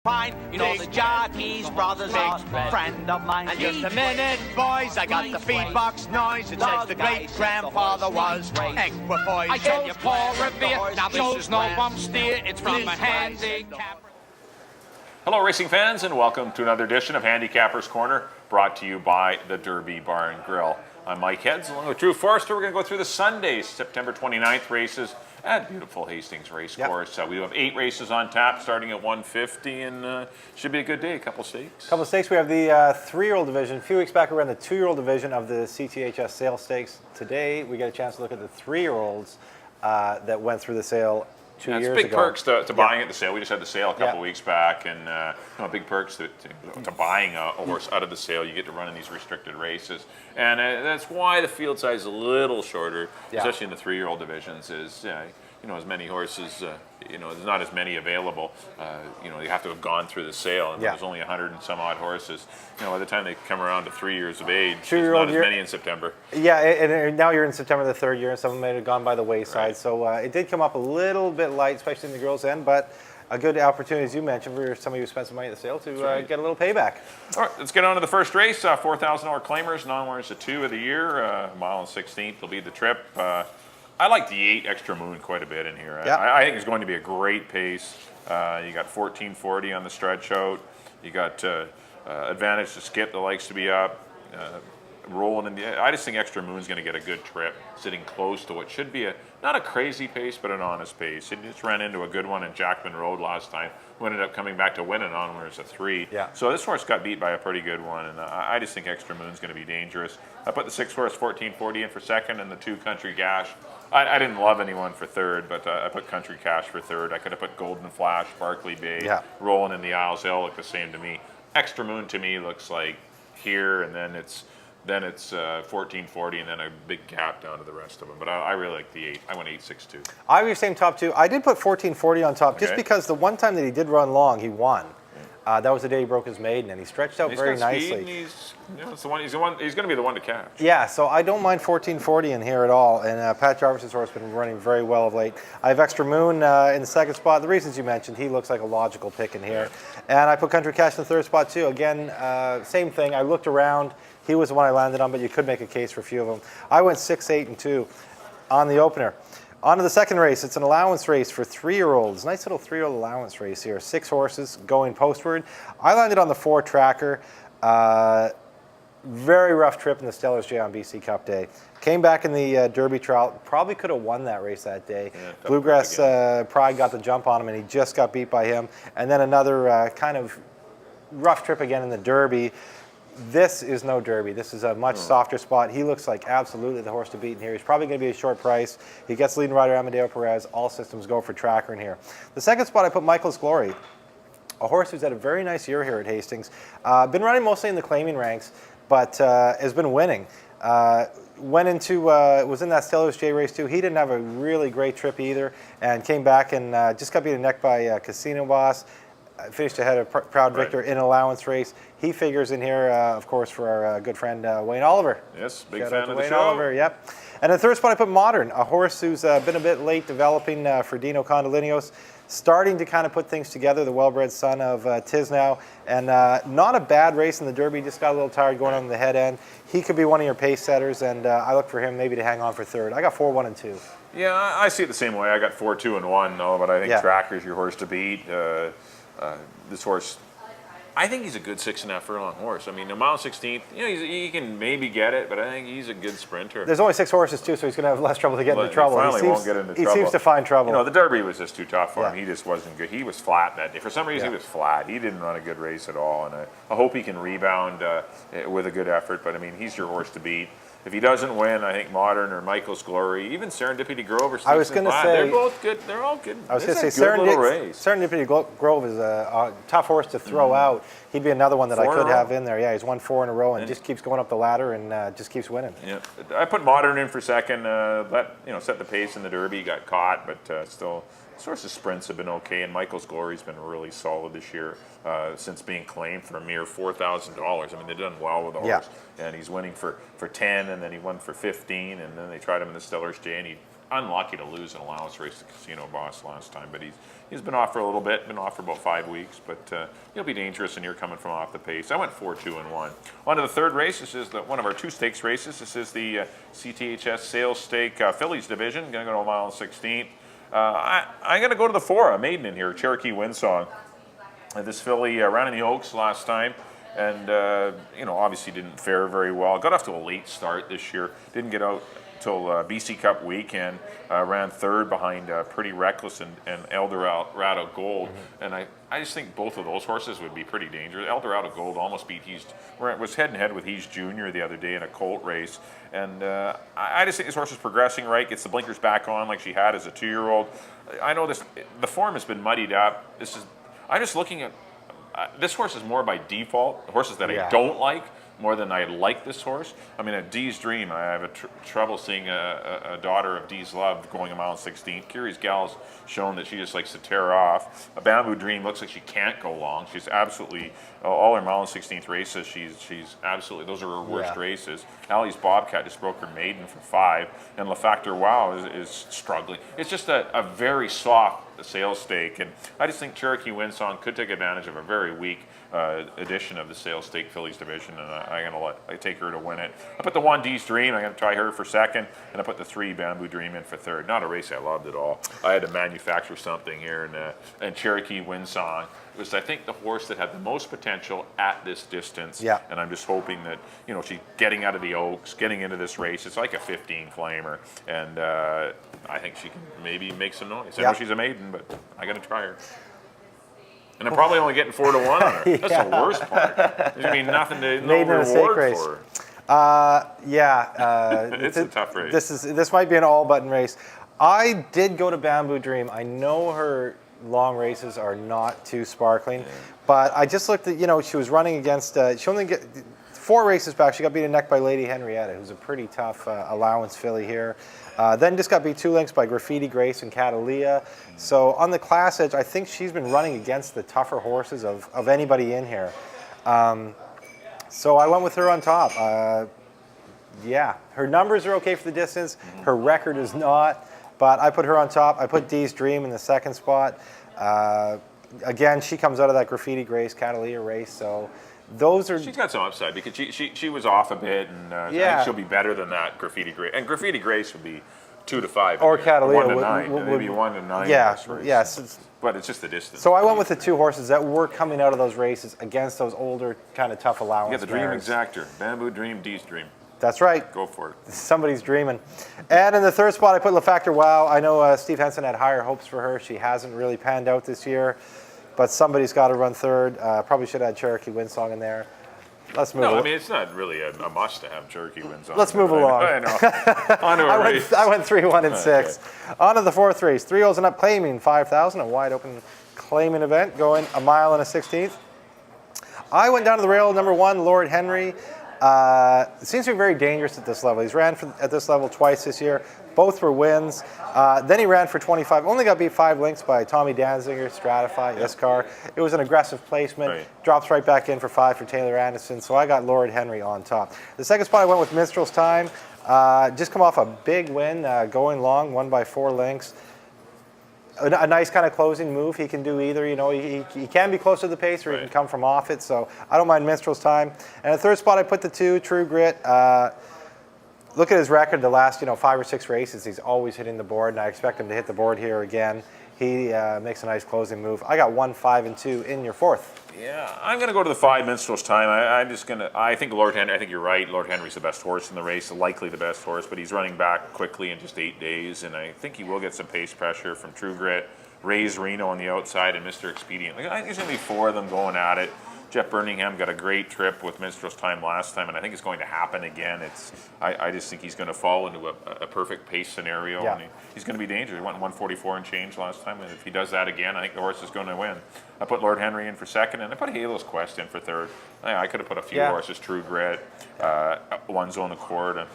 Pine. You know the Jartees brothers are a friend of mine. And just a minute, boys, I got the feedbox noise. It says the great-grandfather was equipoised. I chose Paul Revere, now chose no bump steer. It's from a handicapper. Hello racing fans, and welcome to another edition of Handicapper's Corner, brought to you by the Derby Bar and Grill. I'm Mike Heads, along with Drew Forrester. We're going to go through the Sundays, September 29th races at beautiful Hastings Racecourse. We have 8 races on tap, starting at 150, and should be a good day. A couple stakes. Couple stakes. We have the 3-year-old division. A few weeks back, we ran the 2-year-old division of the CTHS sale stakes. Today, we get a chance to look at the 3-year-olds that went through the sale 2 years ago. It's big perks to buying at the sale. We just had the sale a couple weeks back, and big perks to buying a horse out of the sale. You get to run in these restricted races, and that's why the field size is a little shorter, especially in the 3-year-old divisions. Is as many horses. There's not as many available. You have to have gone through the sale, and there's only 100 and some odd horses. By the time they come around to 3 years of age, there's not as many in September. Yeah, and now you're in September the 3rd year, and some of them may have gone by the wayside. Right. So it did come up a little bit light, especially in the girls' end, but a good opportunity, as you mentioned, for some of you who spent some money at the sale to get a little payback. All right, let's get on to the first race. $4,000 claimers, non-winners of 2 of the year. Mile and 16th will be the trip. I like the 8 Extra Moon quite a bit in here. I think it's going to be a great pace. You got 1440 on the stretch out. You got Advantage to Skip that likes to be up. Rolling in the. I just think Extra Moon's going to get a good trip, sitting close to what should be not a crazy pace, but an honest pace. It just ran into a good one in Jackman Road last time, who ended up coming back to win it on where it's a 3. Yeah. So this horse got beat by a pretty good one, and I just think Extra Moon's going to be dangerous. I put the 6 horse 1440 in for second, and the 2 Country Cash. I didn't love anyone for third, but I put Country Cash for third. I could have put Golden Flash, Barclay Bay, Rolling in the Isles. They all look the same to me. Extra Moon to me looks like here, and then it's 1440, and then a big gap down to the rest of them. But I really like the 8. I went 862. I have your same top 2. I did put 1440 on top, just because the one time that he did run long, he won. That was the day he broke his maiden, and he stretched out very nicely. He's going to be the one to catch. Yeah, so I don't mind 1440 in here at all. And Pat Jarvis's horse has been running very well of late. I have Extra Moon in the 2nd spot. The reasons you mentioned, he looks like a logical pick in here. And I put Country Cash in the 3rd spot too. Again, same thing. I looked around. He was the one I landed on, but you could make a case for a few of them. I went 6, 8, and 2 on the opener. On to the second race. It's an allowance race for 3-year-olds. Nice little 3-year-old allowance race here. 6 horses going postward. I landed on the 4 tracker. Very rough trip in the Stellars J on BC Cup Day. Came back in the Derby trial. Probably could have won that race that day. Bluegrass Pride got the jump on him, and he just got beat by him. And then another kind of rough trip again in the Derby. This is no Derby. This is a much softer spot. He looks like absolutely the horse to beat in here. He's probably going to be a short price. He gets leading rider Amadeo Perez. All systems go for tracker in here. The 2nd spot, I put Michael's Glory, a horse who's had a very nice year here at Hastings. Been running mostly in the claiming ranks, but has been winning. Was in that Stellars J race too. He didn't have a really great trip either, and came back and just got beat in the neck by Casino Boss. Finished ahead of Proud Victor in an allowance race. He figures in here, of course, for our good friend Wayne Oliver. Yes, big Shout fan out to of the Wayne show. Oliver, yep. And in the 3rd spot, I put Modern, a horse who's been a bit late developing for Dino Condolinos. Starting to kind of put things together, the well-bred son of Tisnow. And not a bad race in the Derby, just got a little tired going on the head end. He could be one of your pace setters, and I look for him maybe to hang on for 3rd. I got 4, 1, and 2. Yeah, I see it the same way. I got 4, 2, and 1, though, but I think Tracker's your horse to beat. This horse, I think he's a good 6.5 furlong horse. I mean, a mile 16th, he can maybe get it, but I think he's a good sprinter. There's only 6 horses too, so he's going to have less trouble to get into trouble. He seems to find trouble. The Derby was just too tough for him. He just wasn't good. He was flat that day. For some reason, he was flat. He didn't run a good race at all, and I hope he can rebound with a good effort. But I mean, he's your horse to beat. If he doesn't win, I think Modern or Michael's Glory, even Serendipity Grove or I was going to say they're both good. They're all good. I was going to say Serendipity Grove is a tough horse to throw out. He'd be another one that I could have in there. Yeah, he's won 4 in a row and just keeps going up the ladder and just keeps winning. Yeah, I put Modern in for second. Set the pace in the Derby. Got caught, but still. Source of sprints have been okay, and Michael's Glory's been really solid this year since being claimed for a mere $4,000. I mean, they've done well with the horse, and he's winning for 10, and then he won for 15, and then they tried him in the Stellars J, and he unlucky to lose an allowance race to Casino Boss last time, but he's been off for a little bit, been off for about 5 weeks, but he'll be dangerous in here coming from off the pace. I went 4-2-1. On to the third race. This is one of our 2 stakes races. This is the CTHS Sales Stake Fillies division. Going to go to a mile and 16th. I'm going to go to the 4, a maiden in here, Cherokee Windsong. This filly ran in the Oaks last time. And, obviously didn't fare very well. Got off to a late start this year. Didn't get out till BC Cup weekend. Ran third behind Pretty Reckless and Eldorado Gold. And I just think both of those horses would be pretty dangerous. Eldorado Gold almost beat was head and head with He's Junior the other day in a colt race. And I just think this horse is progressing right, gets the blinkers back on like she had as a 2-year-old. I know the form has been muddied up. I'm just looking at, this horse is more by default, horses that I don't like, more than I like this horse. I mean, at Dee's Dream, I have trouble seeing a daughter of Dee's Love going a mile and 16. Curious Gal's shown that she just likes to tear off. A Bamboo Dream looks like she can't go long. She's absolutely, all her mile and 16th races, she's absolutely, those are her worst races. Allie's Bobcat just broke her maiden for 5, and Le Factor Wow is struggling. It's just a very soft sales stake, and I just think Cherokee Windsong could take advantage of a very weak edition of the Sales Stake Fillies division, and I take her to win it. I put the 1 Dee's Dream. I'm going to try her for second, and I put the 3 Bamboo Dream in for third. Not a race I loved at all. I had to manufacture something here, and Cherokee Windsong was, I think, the horse that had the most potential at this distance. Yeah. And I'm just hoping that she's getting out of the Oaks, getting into this race. It's like a 15 flamer, and I think she can maybe make some noise. I know she's a maiden, but I got to try her. And I'm probably only getting 4-1 on her. That's the worst part. There's going to be nothing to, no reward for her. It's a tough race. This might be an all-button race. I did go to Bamboo Dream. I know her long races are not too sparkling, but I just looked at, she was running against, she only get 4 races back. She got beaten neck by Lady Henrietta, who's a pretty tough allowance filly here. Then just got beat 2 lengths by Graffiti Grace and Catalia. So on the Class Edge, I think she's been running against the tougher horses of anybody in here. So I went with her on top. Her numbers are okay for the distance. Her record is not, but I put her on top. I put Dee's Dream in the second spot. Again, she comes out of that Graffiti Grace, Catalia race, so those are... She's got some upside because she was off a bit, and I think she'll be better than that Graffiti Grace. And Graffiti Grace would be 2 to 5. Or Catalia. 1 to 9. Maybe 1 to 9. Yes. But it's just the distance. So I went with the 2 horses that were coming out of those races against those older, kind of tough allowance. You got the Dream Exactor, Bamboo Dream, Dee's Dream. That's right. Go for it. Somebody's dreaming. And in the third spot, I put Le Factor Wow. I know Steve Henson had higher hopes for her. She hasn't really panned out this year, but somebody's got to run third. Probably should have had Cherokee Windsong in there. Let's move. I mean, it's not really a must to have Cherokee Windsong. Let's move along. I know. On to a race. I went 3, 1, and 6. On to the 4th race. 3 holes and up, claiming 5,000. A wide open claiming event going a mile and a 16th. I went down to the rail, number 1, Lord Henry. Seems to be very dangerous at this level. He's ran at this level twice this year. Both were wins. Then he ran for 25. Only got beat 5 lengths by Tommy Danziger, Stratify, Iskar. It was an aggressive placement. Right. Drops right back in for 5 for Taylor Anderson. So I got Lord Henry on top. The second spot I went with Minstrel's Time. Just come off a big win, going long, won by 4 lengths. A nice kind of closing move. He can do either. He can be close to the pace, or he can come from off it. So I don't mind Minstrel's Time. And the third spot, I put the 2, True Grit. Look at his record the last 5 or 6 races. He's always hitting the board, and I expect him to hit the board here again. He makes a nice closing move. I got 1, 5, and 2 in your 4th. Yeah, I'm going to go to the 5, Minstrel's Time. I think Lord Henry, I think you're right. Lord Henry's the best horse in the race, likely the best horse, but he's running back quickly in just 8 days, and I think he will get some pace pressure from True Grit, Ray's Reno on the outside, and Mr. Expedient. I think there's going to be 4 of them going at it. Jeff Birmingham got a great trip with Minstrel's Time last time, and I think it's going to happen again. I just think he's going to fall into a perfect pace scenario, and he's going to be dangerous. He went 144 and change last time, and if he does that again, I think the horse is going to win. I put Lord Henry in for second, and I put Halo's Quest in for third. I could have put a few horses, True Grit, One Zone Accord,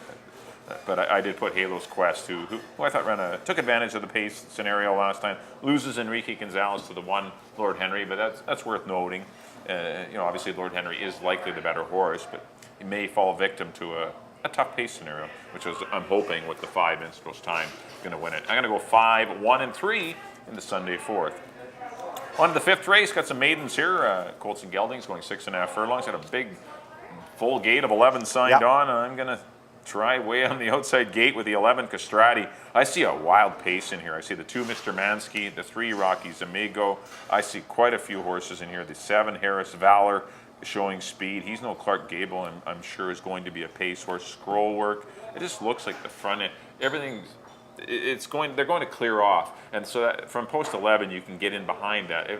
but I did put Halo's Quest, who I thought took advantage of the pace scenario last time. Loses Enrique Gonzalez to the 1 Lord Henry, but that's worth noting. Obviously Lord Henry is likely the better horse, but he may fall victim to a tough pace scenario, which is, I'm hoping, with the 5 Minstrels time, going to win it. I'm going to go 5, 1, and 3 in the Sunday 4th. On to the 5th race, got some maidens here. Colts and Geldings going 6.5 furlongs. Got a big full gate of 11 signed on, and I'm going to try way on the outside gate with the 11 Castrati. I see a wild pace in here. I see the 2 Mr. Mansky, the 3 Rocky's Amigo. I see quite a few horses in here. The 7 Harris Valor showing speed. He's no Clark Gable, and I'm sure is going to be a pace horse. Scroll work. It just looks like the front end. Everything's. They're going to clear off, and so that from post 11 you can get in behind that.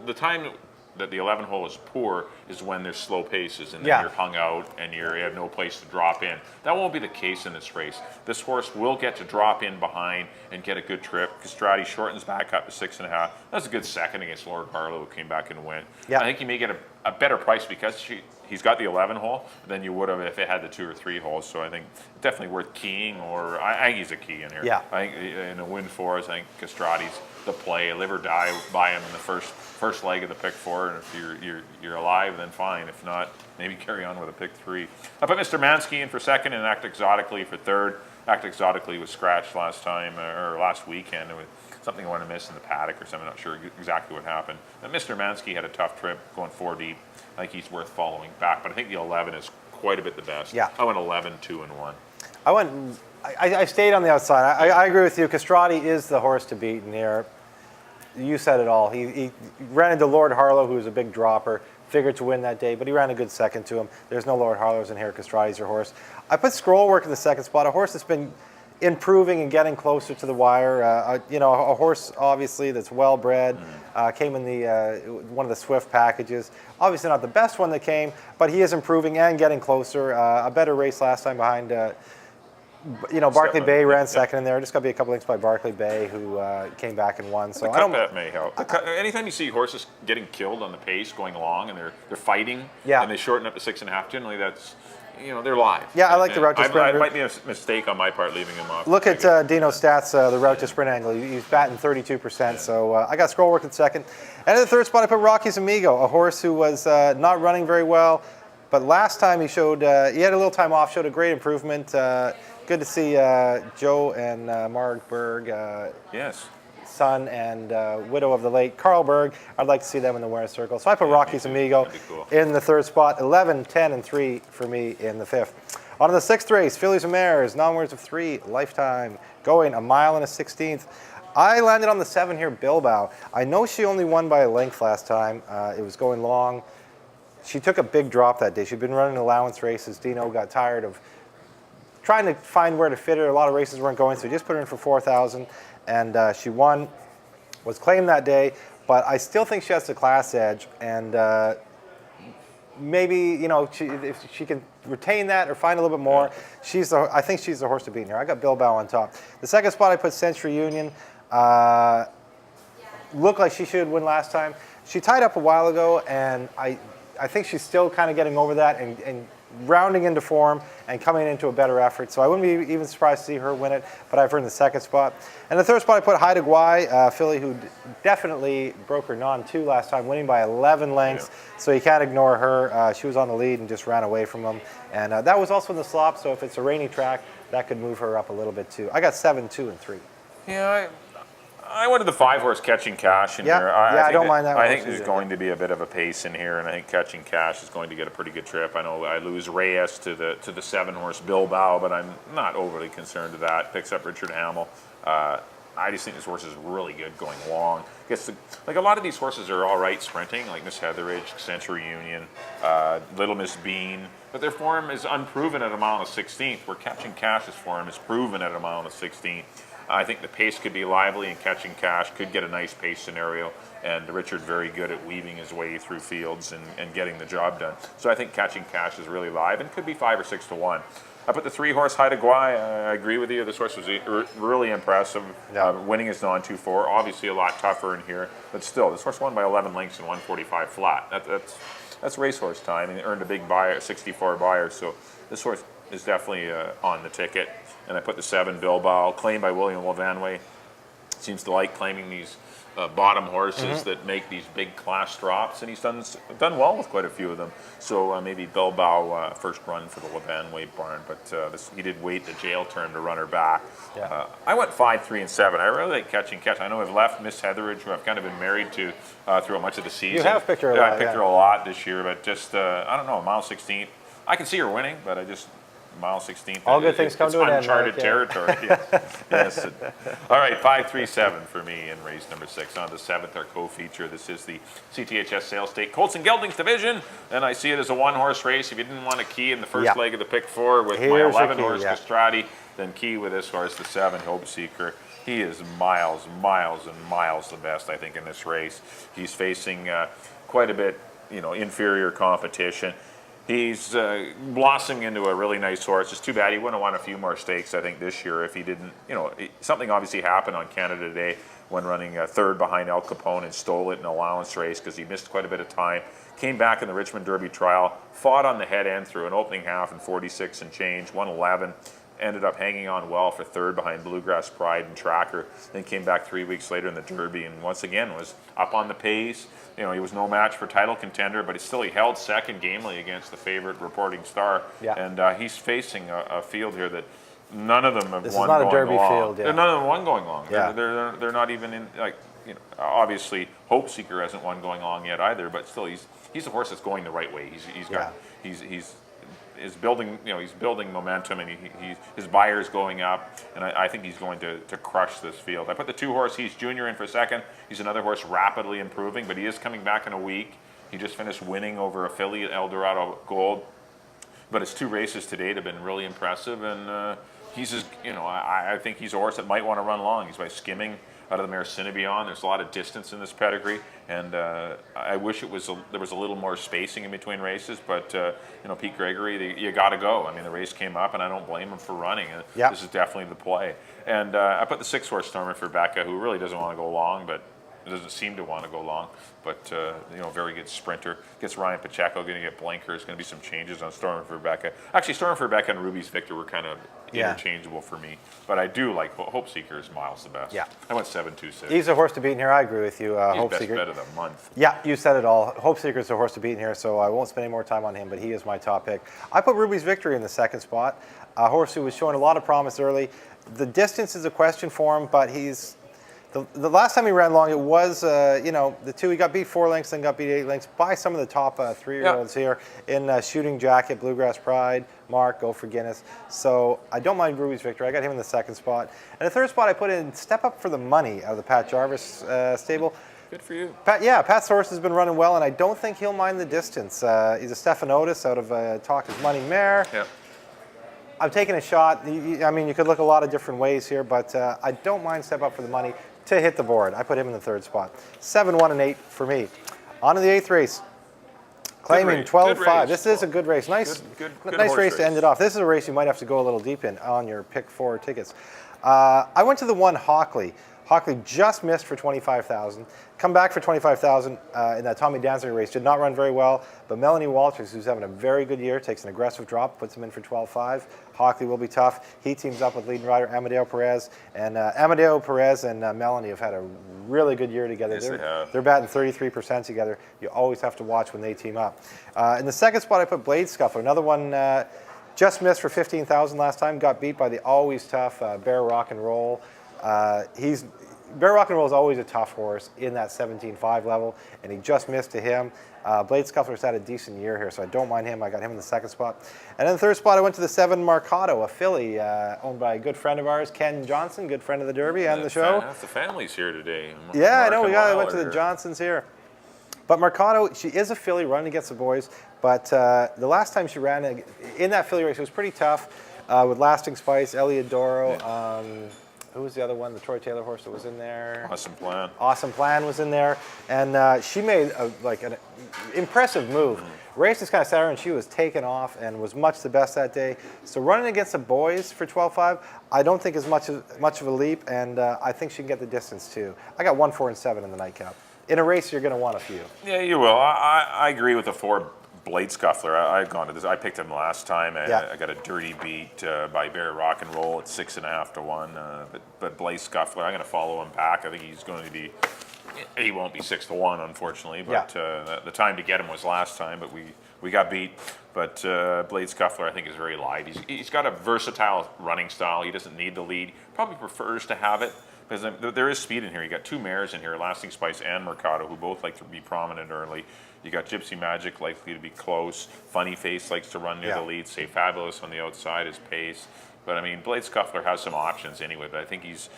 The time that the 11 hole is poor is when there's slow paces and then you're hung out and you have no place to drop in. That won't be the case in this race. This horse will get to drop in behind and get a good trip. Castrati shortens back up to 6.5. That's a good second against Lord Harlow, who came back and went. I think you may get a better price because he's got the 11 hole than you would have if it had the 2 or 3 holes. So I think definitely worth keying, or I think he's a key in here. I think in a win for us, I think Castrati's the play. Live or die by him in the first leg of the pick 4, and if you're alive, then fine. If not, maybe carry on with a pick 3. I put Mr. Mansky in for 2nd and Act Exotically for 3rd. Act Exotically was scratched last weekend. It was something I want to miss in the paddock or something. I'm not sure exactly what happened. But Mr. Mansky had a tough trip going 4 deep. I think he's worth following back, but I think the 11 is quite a bit the best. I went 11, 2, and 1. I stayed on the outside. I agree with you. Castrati is the horse to beat in here. You said it all. He ran into Lord Harlow, who was a big dropper, figured to win that day, but he ran a good second to him. There's no Lord Harlows in here. Castrati's your horse. I put Scroll Work in the 2nd spot, a horse that's been improving and getting closer to the wire. A horse, obviously, that's well-bred. Came in the one of the Swift packages. Obviously not the best one that came, but he is improving and getting closer. A better race last time behind, Barclay Bay ran second in there. Just got to be a couple lengths by Barclay Bay, who came back and won. So that may help. Anytime you see horses getting killed on the pace, going long, and they're fighting, and they shorten up to 6.5, generally that's, they're live. I like the route to sprint. It might be a mistake on my part leaving him off. Look at Dino's stats, the route to sprint angle. He's batting 32%, so I got Scroll Work in 2nd. And in the 3rd spot, I put Rocky's Amigo, a horse who was not running very well, but last time he showed, he had a little time off, showed a great improvement. Good to see Joe and Marg Berg, son and widow of the late Carl Berg. I'd like to see them in the winner's circle. So I put Rocky's Amigo in the 3rd spot, 11, 10, and 3 for me in the 5th. On to the 6th race, Fillies and Mares, non-winners of 3, Lifetime, going 1 mile and a 16th. I landed on the 7 here, Bilbao. I know she only won by a length last time. It was going long. She took a big drop that day. She'd been running allowance races. Dino got tired of trying to find where to fit her. A lot of races weren't going, so he just put her in for 4,000, and she won, was claimed that day, but I still think she has the class edge, and maybe, if she can retain that or find a little bit more, I think she's the horse to beat in here. I got Bilbao on top. The 2nd spot, I put Century Union. Looked like she should win last time. She tied up a while ago, and I think she's still kind of getting over that and rounding into form and coming into a better effort. So I wouldn't be even surprised to see her win it, but I've her in the 2nd spot. And the 3rd spot, I put Haida Gwaii, filly who definitely broke her non-2 last time, winning by 11 lengths. So you can't ignore her. She was on the lead and just ran away from them. And that was also in the slop, so if it's a rainy track, that could move her up a little bit too. I got 7, 2, and 3. I wanted the 5 horse Catching Cash in here. I don't mind that. I think there's going to be a bit of a pace in here, and I think Catching Cash is going to get a pretty good trip. I know I lose Reyes to the 7 horse Bilbao, but I'm not overly concerned with that. Picks up Richard Hamill. I just think this horse is really good going long. Like a lot of these horses are all right sprinting, like Miss Heatheridge, Century Union, Little Miss Bean, but their form is unproven at a mile and a 16th, where Catching Cash's form is proven at a mile and a 16th. I think the pace could be lively, and Catching Cash could get a nice pace scenario, and Richard's very good at weaving his way through fields and getting the job done. So I think Catching Cash is really live and could be 5 or 6 to 1. I put the 3 horse Haida Gwaii. I agree with you. This horse was really impressive. Winning his non-2-4. Obviously a lot tougher in here, but still, this horse won by 11 lengths and 145 flat. That's racehorse time, and he earned a big buyer, 64 buyers. So this horse is definitely on the ticket. And I put the 7 Bilbao, claimed by William Levanway. Seems to like claiming these bottom horses that make these big class drops, and he's done well with quite a few of them. So maybe Bilbao first run for the Levan Weight Barn, but he did wait the jail term to run her back. Yeah. I went 5, 3, and 7. I really like Catch. I know I've left Miss Hetheridge, who I've kind of been married to throughout much of the season. You have picked her a lot. I picked her a lot this year, but just I don't know, mile 16th. I can see her winning, but I just mile 16th. All good things come to an end. Uncharted territory. Yes. All right, 5, 3, 7 for me in race number 6. On the 7th, our co-feature. This is the CTHS Sales Stake Colts and Geldings division, and I see it as a one-horse race. If you didn't want to key in the first leg of the pick 4 with my 11-horse Castrati, then key with this horse, the 7 Hope Seeker. He is miles, miles, and miles the best, I think, in this race. He's facing quite a bit, inferior competition. He's blossoming into a really nice horse. It's too bad he wouldn't have won a few more stakes, I think, this year if he didn't, something obviously happened on Canada Day when running third behind El Capone and stole it in an allowance race because he missed quite a bit of time. Came back in the Richmond Derby trial, fought on the head end through an opening half in 46 and change, 111. Ended up hanging on well for third behind Bluegrass Pride and Tracker. Then came back 3 weeks later in the Derby and once again was up on the pace. He was no match for title contender, but he held second gamely against the favorite Reporting Star. Yeah. And he's facing a field here that none of them have this won is not going a Derby long. field. Yeah. None of them won going long. Yeah. They're not even in obviously Hope Seeker hasn't won going long yet either, but still he's a horse that's going the right way. He's building, he's building momentum, and his buyer's going up, and I think he's going to crush this field. I put the 2-horse He's Junior in for second. He's another horse rapidly improving, but he is coming back in a week. He just finished winning over affiliate Eldorado Gold, but his 2 races to date have been really impressive, and I think he's a horse that might want to run long. He's by skimming out of the mare Cinnabon. There's a lot of distance in this pedigree, and I wish there was a little more spacing in between races, but Pete Gregory, you got to go. I mean, the race came up, and I don't blame him for running. Yep. This is definitely the play. And I put the 6-horse Stormer for Becca, who really doesn't want to go long, but doesn't seem to want to go long, but very good sprinter. Gets Ryan Pacheco, going to get blinkers. Going to be some changes on Stormer for Becca. Actually, Stormer for Becca and Ruby's Victor were kind of interchangeable for me, but I do like Hope Seeker is miles the best. Yeah, I went 7-2-6. He's a horse to beat in here. I agree with you. He's Hope best Seeker. bet of the month. Yeah, you said it all. Hope Seeker is a horse to beat in here, so I won't spend any more time on him, but he is my top pick. I put Ruby's Victory in the 2nd spot. A horse who was showing a lot of promise early. The distance is a question for him, but he's the last time he ran long, it was, the 2, he got beat 4 lengths, then got beat 8 lengths by some of the top 3-year-olds here in Shooting Jacket, Bluegrass Pride, Mark, Go for Guinness. So I don't mind Ruby's Victory. I got him in the 2nd spot. And the 3rd spot I put in Step Up for the Money out of the Pat Jarvis stable. Good for you. Pat's horse has been running well, and I don't think he'll mind the distance. He's a Stephanotis out of Talk Is Money mare. Yep. I'm taking a shot. I mean, you could look a lot of different ways here, but I don't mind Step Up for the Money to hit the board. I put him in the 3rd spot. 7, 1, and 8 for me. On to the 8th race. Claiming 12-5. This is a good race. Nice race to end it off. This is a race you might have to go a little deep in on your pick 4 tickets. I went to the 1 Hockley. Hockley just missed for 25,000. Come back for 25,000 in that Tommy Danziger race. Did not run very well, but Melanie Walters, who's having a very good year, takes an aggressive drop, puts him in for 12-5. Hockley will be tough. He teams up with leading rider Amadeo Perez, and Amadeo Perez and Melanie have had a really good year together. Yes, they're batting 33% together. You always have to watch when they team up. In the 2nd spot, I put Blade Scuffler, another one just missed for 15,000 last time, got beat by the always tough Bear Rock and Roll. Bear Rock and Roll is always a tough horse in that 17.5 level, and he just missed to him. Blade Scuffler's had a decent year here, so I don't mind him. I got him in the 2nd spot. And in the 3rd spot, I went to the 7 Marcado, a filly owned by a good friend of ours, Ken Johnson, good friend of the Derby and the show. Half the family's here today. Yeah, I know. I went to the Johnsons here. But Marcado, she is a filly running against the boys, but the last time she ran in that filly race, it was pretty tough with Lasting Spice, Eliodoro. Yeah. Who was the other one? The Troy Taylor horse that was in there. Awesome Plan. Awesome Plan was in there, and she made an impressive move. Race just kind of sat her, and she was taken off and was much the best that day. So running against the boys for 12-5, I don't think is much of a leap, and I think she can get the distance too. I got 1, 4, and 7 in the nightcap. In a race, you're going to want a few. Yeah, you will. I agree with the 4 Blade Scuffler. I've gone to this. I picked him last time. I got a dirty beat by Bear Rock and Roll at 6.5 to 1. But Blade Scuffler, I'm going to follow him back. I think he's going to be He won't be 6-1, unfortunately, but the time to get him was last time, but we got beat. But Blade Scuffler, I think, is very live. He's got a versatile running style. He doesn't need the lead. Probably prefers to have it, because there is speed in here. You got two mares in here, Lasting Spice and Mercado, who both like to be prominent early. You got Gypsy Magic, likely to be close. Funny Face likes to run near the lead. Say Fabulous on the outside is pace. But I mean, Blade Scuffler has some options anyway. But I think he's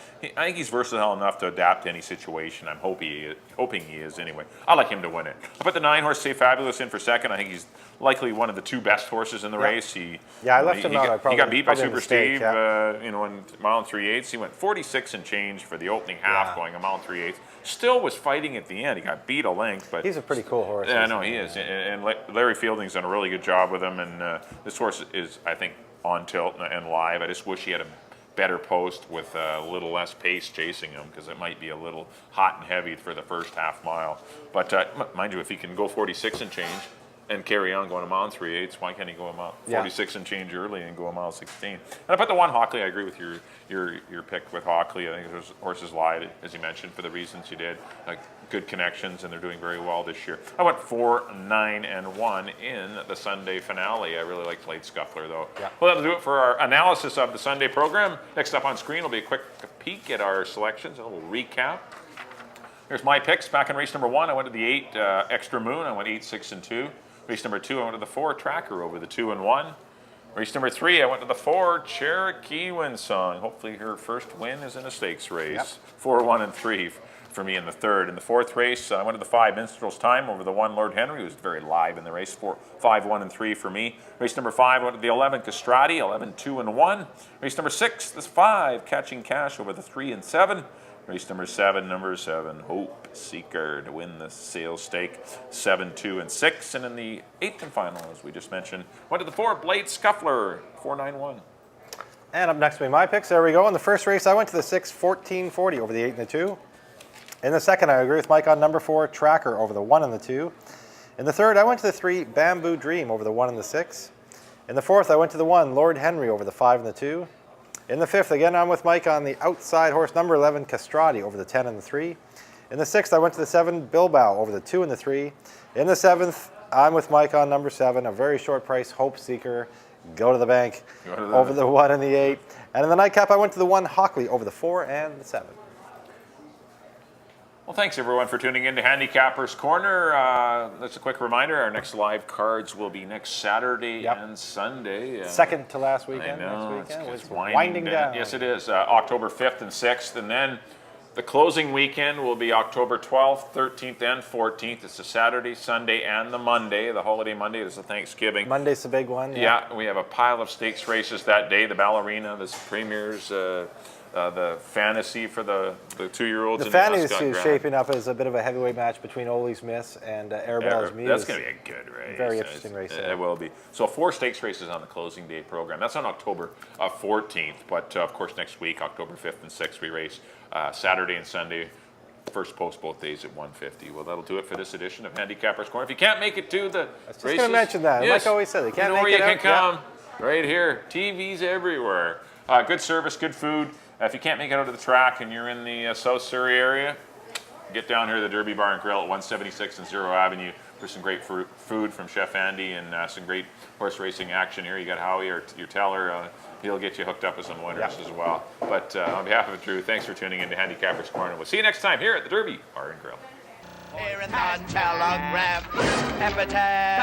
versatile enough to adapt to any situation. I'm hoping he is anyway. I like him to win it. I put the 9-horse Say Fabulous in for second. I think he's likely one of the two best horses in the race. I left him out. He got beat by Super Steve. In mile and 3/8. He went 46 and change for the opening half, going a mile and 3/8. Still was fighting at the end. He got beat a length, but he's a pretty cool horse. Yeah, no, he is. And Larry Fielding's done a really good job with him. And this horse is, I think, on tilt and live. I just wish he had a better post with a little less pace chasing him, because it might be a little hot and heavy for the first half mile. But mind you, if he can go 46 and change and carry on going a mile and 3/8, why can't he go a mile 46 and change early and go a mile 16? And I put the 1 Hockley. I agree with your pick with Hockley. I think those horses lied, as you mentioned, for the reasons you did. Good connections, and they're doing very well this year. I went 4, 9, and 1 in the Sunday finale. I really like Blade Scuffler, though. Well, that'll do it for our analysis of the Sunday program. Next up on screen will be a quick peek at our selections, a little recap. Here's my picks. Back in race number 1, I went to the 8 Extra Moon. I went 8, 6, and 2. Race number 2, I went to the 4 Tracker over the 2 and 1. Race number 3, I went to the 4 Cherokee Winsong. Hopefully her first win is in a stakes race. 4, 1, and 3 for me in the 3rd. In the 4th race, I went to the 5 Minstrel's Time over the 1 Lord Henry, who was very live in the race. 5, 1, and 3 for me. Race number 5, I went to the 11 Castrati, 11, 2, and 1. Race number 6, this 5 Catching Cash over the 3 and 7. Race number 7, Hope Seeker to win the sales stake, 7, 2, and 6. And in the 8th and final, as we just mentioned, went to the 4 Blade Scuffler, 4, 9, 1. And up next will be my picks. There we go. In the first race, I went to the 6 1440 over the 8 and the 2. In the second, I agree with Mike on number 4 Tracker over the 1 and the 2. In the third, I went to the 3 Bamboo Dream over the 1 and the 6. In the fourth, I went to the 1 Lord Henry over the 5 and the 2. In the fifth, again, I'm with Mike on the outside horse number 11 Castrati over the 10 and the 3. In the sixth, I went to the 7 Bilbao over the 2 and the 3. In the seventh, I'm with Mike on number 7, a very short price Hope Seeker, go to the bank, over the 1 and the 8. And in the nightcap, I went to the 1 Hockley over the 4 and the 7. Well, thanks everyone for tuning in to Handicapper's Corner. That's a quick reminder, our next live cards will be next Saturday and Sunday. Second to last weekend. I know, next weekend. it's winding down. Yes, it is. October 5th and 6th. And then the closing weekend will be October 12th, 13th, and 14th. It's the Saturday, Sunday, and the Monday. The holiday Monday is the Thanksgiving. Monday's the big one. Yeah, we have a pile of stakes races that day. The Ballerina, the Premiers, the Fantasy for the 2-year-olds. The Fantasy is shaping up as a bit of a heavyweight match between Ollie's Miss and Arabella's Muse. That's going to be a good race. Very interesting race. It will be. So 4 stakes races on the closing day program. That's on October 14th. But of course, next week, October 5th and 6th, we race Saturday and Sunday. First post both days at 1:50. Well, that'll do it for this edition of Handicapper's Corner. If you can't make it to the races, I was just going to mention that. Yes, like always said, they can't you know make it where you out. can come. Right here. TVs everywhere. Good service, good food. If you can't make it out to the track and you're in the South Surrey area, get down here to the Derby Bar and Grill at 176 and 0 Avenue for some great food from Chef Andy and some great horse racing action here. You got Howie, or your teller. He'll get you hooked up with some winners as well. But on behalf of Drew, thanks for tuning in to Handicapper's Corner. We'll see you next time here at the Derby Bar and Grill. Here in the telegram, epitaph.